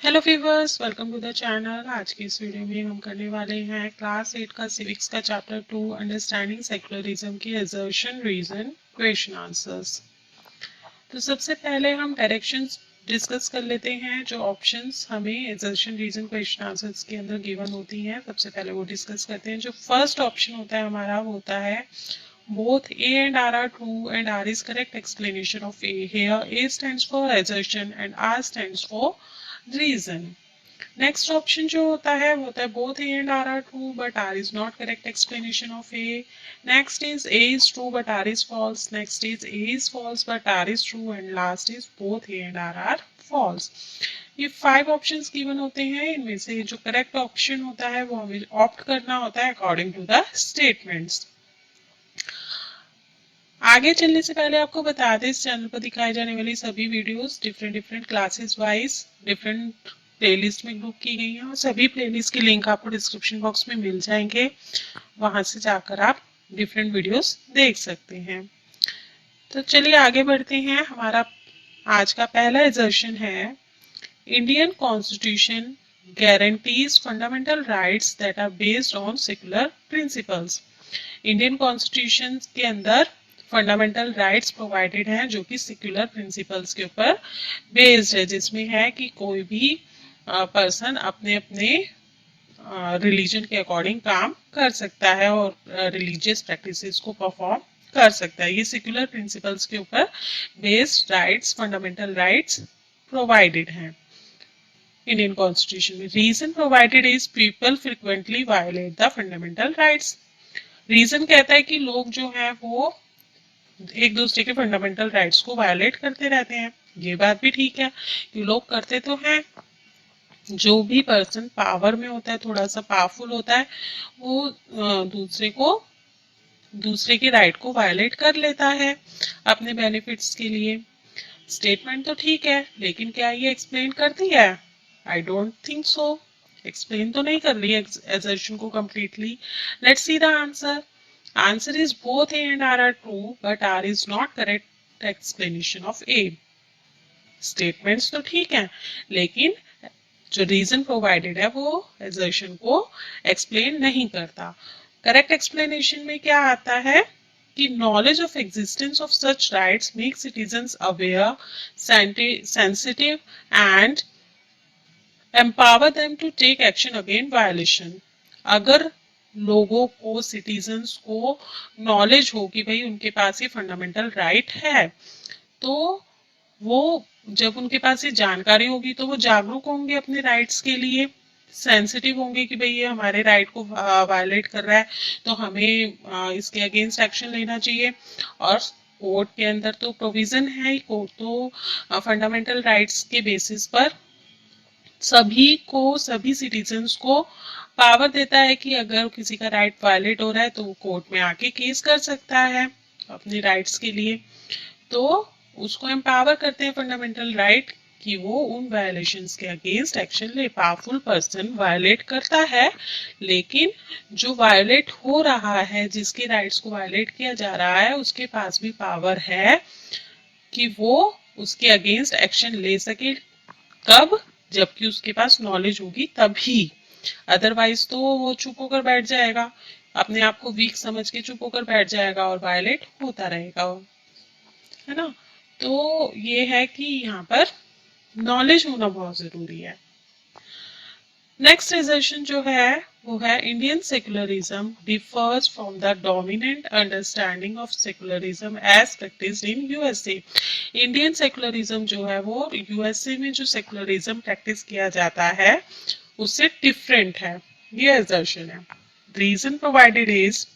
Hello viewers, welcome to the channel. आज की इस वीडियो में हम करने वाले हैं क्लास 8 का सिविक्स का चैप्टर 2 अंडरस्टैंडिंग सेक्युलरिज्म की असर्शन, रीजन, क्वेश्चन आंसर्स। तो सबसे पहले हम डायरेक्शंस डिस्कस कर लेते हैं। जो ऑप्शंस हमें असर्शन, रीजन, क्वेश्चन आंसर्स के अंदर गिवन होती हैं, सबसे पहले वो डिस्कस करते हैं। जो फर्स्ट ऑप्शन होता है हमारा, वो होता है both A and R are true and R is correct explanation of A. Here A stands for assertion and R stands for reason. Next option जो होता है वो होता है both A and R are true but R is not correct explanation of A. Next is A is true but R is false. Next is A is false but R is true and last is both A and R are false. ये 5 options given होते हैं। इनमें से जो correct option होता है वो हमें ऑप्ट करना होता है अकॉर्डिंग टू द स्टेटमेंट्स। आगे चलने से पहले आपको बता दें, इस चैनल पर दिखाई जाने वाली सभी videos different classes wise different playlist में ग्रुप की गई हैं और सभी प्लेलिस्ट की लिंक आपको डिस्क्रिप्शन बॉक्स में मिल जाएंगे। वहां से जाकर आप डिफरेंट वीडियोस देख सकते हैं। तो चलिए आगे बढ़ते हैं। हमारा आज का पहला एजर्शन है Indian constitution guarantees fundamental rights that are based on secular principles. Indian constitution के अंदर फंडामेंटल राइट्स प्रोवाइडेड हैं जो कि सेक्युलर प्रिंसिपल्स के ऊपर बेस्ड है, जिसमें है कि कोई भी पर्सन अपने अपने रिलीजन के अकॉर्डिंग काम कर सकता है और रिलीजियस प्रैक्टिसेस को परफॉर्म कर सकता है। ये सेक्युलर प्रिंसिपल्स के ऊपर based rights, fundamental rights provided हैं इंडियन कॉन्स्टिट्यूशन में। Reason provided is people frequently violate the fundamental rights. Reason कहता है कि लोग जो हैं वो एक दूसरे के फंडामेंटल राइट्स को वायलेट करते रहते हैं। ये बात भी ठीक है कि लोग करते तो हैं। जो भी पर्सन पावर में होता है, थोड़ा सा पावरफुल होता है, वो दूसरे के राइट को वायलेट कर लेता है अपने बेनिफिट्स के लिए। स्टेटमेंट तो ठीक है, लेकिन क्या ये एक्सप्लेन करती है? I don't think so. Explain तो नहीं कर रही है assertion को completely. Let's see the answer. Answer is both A and R are true, but R is not correct explanation of A. Statements तो ठीक है, लेकिन जो रीजन प्रोवाइडेड है वो assertion को एक्सप्लेन नहीं करता। करेक्ट एक्सप्लेनेशन में क्या आता है कि knowledge of existence of such rights makes citizens aware, sensitive and empower them to take action against violation. अगर लोगों को, सिटीजन्स को नॉलेज हो कि भाई उनके पास ये फंडामेंटल राइट है, तो वो जब उनके पास ये जानकारी होगी तो वो जागरूक होंगे अपने राइट्स के लिए, सेंसिटिव होंगे कि भाई ये हमारे राइट को वायलेट कर रहा है तो हमें इसके अगेंस्ट एक्शन लेना चाहिए। और कोर्ट के अंदर तो प्रोविजन है, कोर्ट तो फंडामेंटल राइट्स के बेसिस पर सभी सिटीजन्स को पावर देता है कि अगर किसी का राइट वायलेट हो रहा है तो वो कोर्ट में आके केस कर सकता है अपने राइट्स के लिए। तो उसको एम्पावर करते हैं फंडामेंटल राइट कि वो उन वायलेशंस के अगेंस्ट एक्शन ले। पावरफुल पर्सन वायलेट करता है, लेकिन जो वायलेट हो रहा है, जिसके राइट्स को वायलेट किया जा रहा है, उसके पास भी पावर है कि वो उसके अगेंस्ट एक्शन ले सके। कब? जबकि उसके पास नॉलेज होगी तभी। अदरवाइज तो वो चुप होकर बैठ जाएगा, अपने आप को वीक समझ के चुप होकर बैठ जाएगा और वायलेट होता रहेगा, है ना। तो ये है कि यहाँ पर नॉलेज होना बहुत जरूरी है। नेक्स्ट रिजर्वेशन जो है वो है Indian secularism differs from the dominant understanding of secularism as practised in USA. Indian secularism जो है वो यूएसए में जो सेक्युलरिज्म प्रैक्टिस किया जाता है उससे डिफरेंट है, ये assertion है। Reason provided is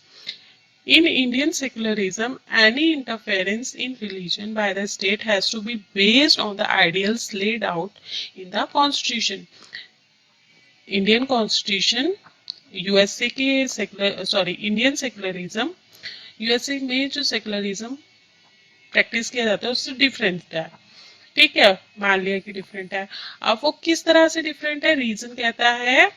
in Indian secularism, any interference in religion by the state has to be based on the ideals laid out in the constitution. Indian constitution USA के Indian secularism USA में जो secularism practice किया जाता है उससे different है। ठीक है, मान लिया कि डिफरेंट है। अब वो किस तरह से डिफरेंट है? रीजन कहता है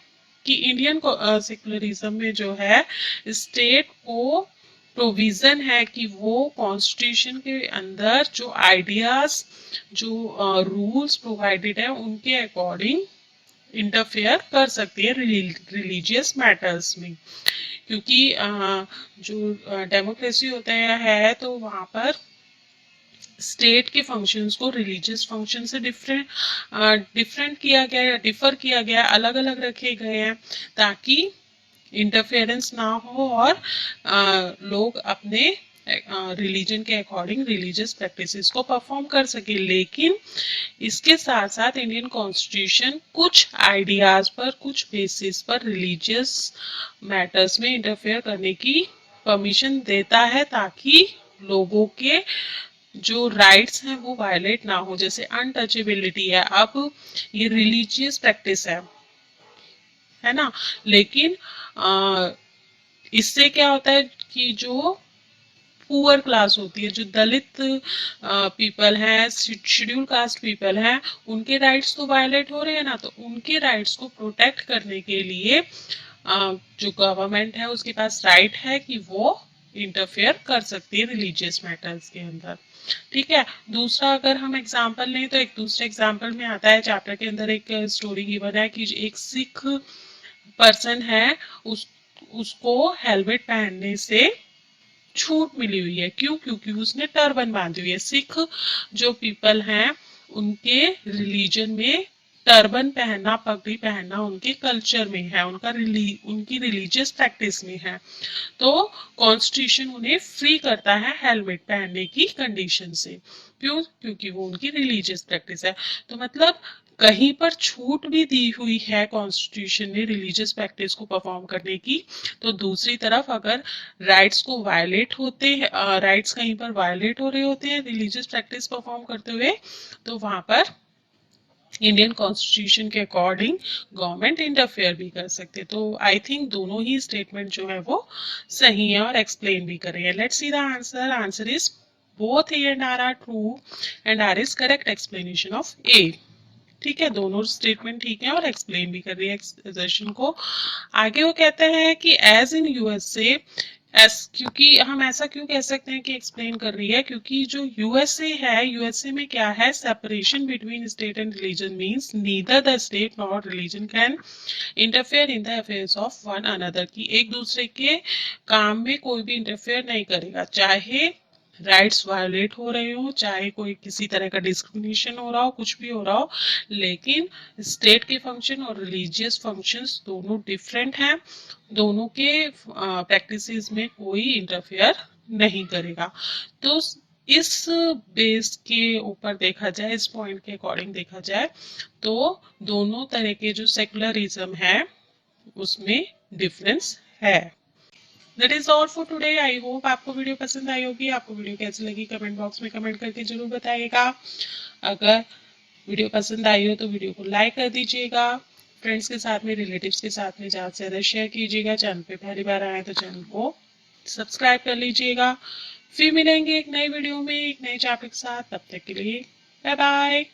कि इंडियन सेक्युलरिज्म में जो है स्टेट को प्रोविजन है कि वो कॉन्स्टिट्यूशन के अंदर जो आइडियाज, जो रूल्स प्रोवाइडेड है उनके अकॉर्डिंग इंटरफेयर कर सकती है रिलीजियस मैटर्स में, क्योंकि जो डेमोक्रेसी होता है तो वहाँ पर स्टेट के फंक्शंस को रिलीजियस फंक्शन से डिफरेंट किया गया है, डिफर किया गया, अलग अलग रखे गए हैं ताकि इंटरफेरेंस ना हो और लोग अपने रिलीजन के अकॉर्डिंग रिलीजियस प्रैक्टिसेस को परफॉर्म कर सके। लेकिन इसके साथ साथ इंडियन कॉन्स्टिट्यूशन कुछ आइडियाज पर, कुछ बेसिस पर रिलीजियस मैटर्स में इंटरफेयर करने की परमिशन देता है ताकि लोगों के जो राइट्स हैं वो वायलेट ना हो। जैसे अनटचेबिलिटी है, अब ये रिलीजियस प्रैक्टिस है ना, लेकिन इससे क्या होता है कि जो पुअर क्लास होती है, जो दलित पीपल हैं, शेड्यूल कास्ट पीपल हैं, उनके राइट्स तो वायलेट हो रहे हैं ना, तो उनके राइट्स को प्रोटेक्ट करने के लिए जो गवर्नमेंट है उसके पास राइट है कि वो इंटरफेयर कर सकती है रिलीजियस मैटर्स के अंदर। ठीक है। दूसरा अगर हम एग्जाम्पल लें तो एक दूसरे एग्जाम्पल में आता है, चैप्टर के अंदर एक स्टोरी गिवन है कि एक सिख पर्सन है, उसको हेलमेट पहनने से छूट मिली हुई है। क्यों? क्योंकि उसने टर्बन बांधी हुई है। सिख जो पीपल हैं उनके रिलीजन में टर्बन पहनना, पगड़ी पहनना उनके कल्चर में है, उनकी रिलीजियस प्रैक्टिस में है। तो कॉन्स्टिट्यूशन उन्हें फ्री करता है हेलमेट पहनने की कंडीशन से। क्यों? क्योंकि वो उनकी रिलीजियस प्रैक्टिस है। तो मतलब कहीं पर छूट भी दी हुई है कॉन्स्टिट्यूशन ने रिलीजियस प्रैक्टिस को परफॉर्म करने की, तो दूसरी तरफ अगर राइट्स को वायलेट होते हैं, राइट्स कहीं पर वायलेट हो रहे होते हैं रिलीजियस प्रैक्टिस परफॉर्म करते हुए, तो वहां पर इंडियन कॉन्स्टिट्यूशन के अकॉर्डिंग गवर्नमेंट इंटरफेयर भी कर सकते। तो आई थिंक दोनों ही स्टेटमेंट जो है वो सही है और एक्सप्लेन भी कर रही है। Let's see the answer. Answer is both A and R true and R is correct explanation of A. ठीक है, दोनों स्टेटमेंट ठीक है और एक्सप्लेन भी कर रही है एक्सप्रेशन को। आगे वो कहते हैं कि एज इन यूएसए, क्योंकि हम ऐसा क्यों कह सकते हैं कि एक्सप्लेन कर रही है, क्योंकि जो यूएसए है, यूएसए में क्या है, separation between state and religion means neither the state nor religion can interfere in the affairs of one another, की एक दूसरे के काम में कोई भी इंटरफेयर नहीं करेगा, चाहे राइट्स वायलेट हो रहे हो, चाहे कोई किसी तरह का डिस्क्रिमिनेशन हो रहा हो, कुछ भी हो रहा हो, लेकिन स्टेट के फंक्शन और रिलीजियस फंक्शंस दोनों डिफरेंट हैं, दोनों के प्रैक्टिसेस में कोई इंटरफेयर नहीं करेगा। तो इस बेस के ऊपर देखा जाए, इस पॉइंट के अकॉर्डिंग देखा जाए, तो दोनों तरह के जो सेकुलरिज्म है उसमें डिफरेंस है। That is all for today. I hope आपको वीडियो पसंद आई होगी। आपको वीडियो कैसी लगी कमेंट बॉक्स में कमेंट करके जरूर बताइएगा। अगर वीडियो पसंद आई हो तो वीडियो को लाइक कर दीजिएगा, फ्रेंड्स के साथ में, रिलेटिव्स के साथ में ज़्यादा से ज़्यादा शेयर कीजिएगा। चैनल पे पहली बार आए तो चैनल को सब्सक्राइब कर लीजिएगा। फिर मिलेंगे एक नई वीडियो में एक नए चैप्टर के साथ। तब तक के लिए बाय बाय।